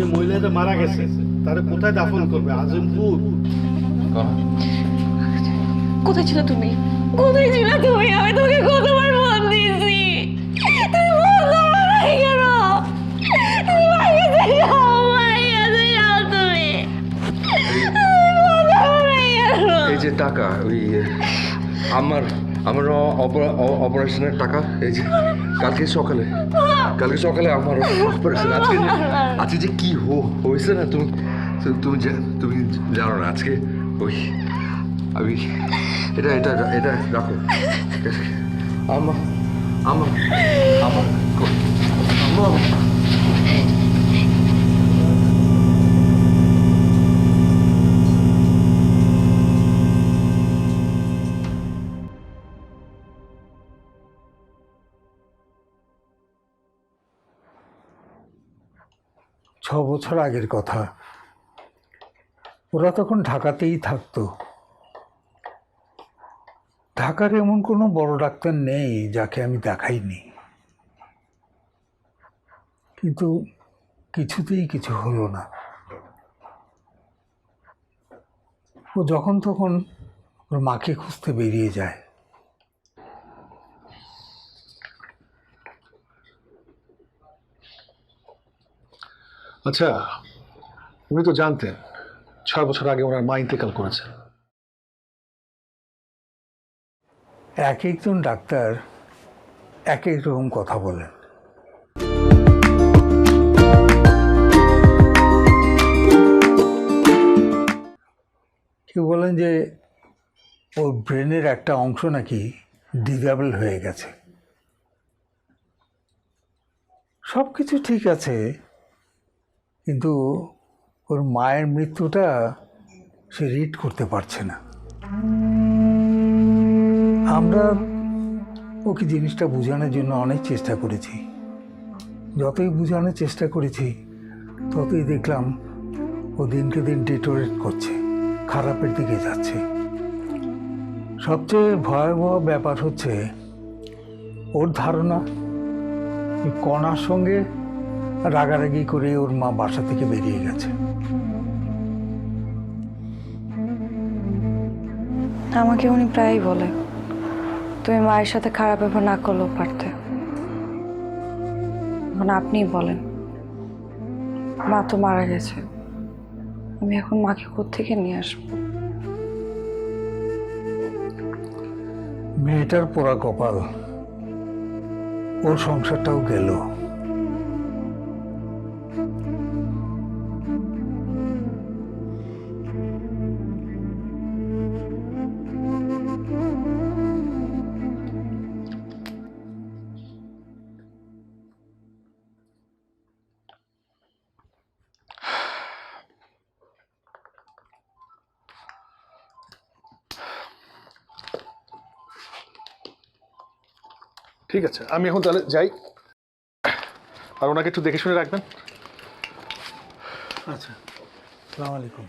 যে মহিলাটা মারা গেছে তারে কোথায় দাফন করবে? আজিমপুর? কোথায় ছিল তুমি? কোথায় ছিল তুমি? আমি তোকে কতবার ফোন দিয়েছি, তুমি ফোন ধরো নাই কেন? তুমি বাড়িতে যাও, বাড়িতে যাও তুমি। ফোন ধরো নাই কেন? এই যে টাকা, ওই আমার আমার অপারেশনের টাকা, এই যে কালকে সকালে আমার অপারেশন। আজকে যে কি হয়েছে না, তুমি তুমি তুমি জানো না। আজকে ওই আমি এটা এটা এটা রাখো, ঠিক আছে? আমার আমার আমার আমার 6 বছর আগের কথা। ওরা তখন ঢাকাতেই থাকতো। ঢাকার এমন কোনো বড় ডাক্তার নেই যাকে আমি দেখাইনি, কিন্তু কিছুতেই কিছু হলো না। ও যখন তখন ওর মাকে খুঁজতে বেরিয়ে যায়। আচ্ছা, উনি তো জানতেন 6 বছর আগে ওনার মা ইন্তেকাল করেছে। এক একজন ডাক্তার এক এক রকম কথা বলেন। কেউ বলেন যে ওর ব্রেনের একটা অংশ নাকি ডিসেবল হয়ে গেছে। সব কিছু ঠিক আছে, কিন্তু ওর মায়ের মৃত্যুটা সে রিড করতে পারছে না। আমরা ওকে জিনিসটা বোঝানোর জন্য অনেক চেষ্টা করেছি। যতই বোঝানোর চেষ্টা করেছি ততই দেখলাম ও দিনকে দিন ডিটোরেট করছে, খারাপের দিকে যাচ্ছে। সবচেয়ে ভয়াবহ ব্যাপার হচ্ছে ওর ধারণা কণার সঙ্গে রাগারাগি করে ওর মা বাসা থেকে বেরিয়ে গেছে। আমাকে উনি প্রায়ই বলে, তুমি মায়ের সাথে খারাপ ব্যবহার না করলেও পারতে। মানে আপনিই বলেন, মা তো মারা গেছে, আমি এখন মাকে কোত্থেকে নিয়ে আসবো? মেয়েটার পোড়া কপাল, ওর সংসারটাও গেল। ঠিক আছে, আমি এখন তাহলে যাই, আর ওনাকে একটু দেখে শুনে রাখবেন। আচ্ছা, আসসালামু আলাইকুম।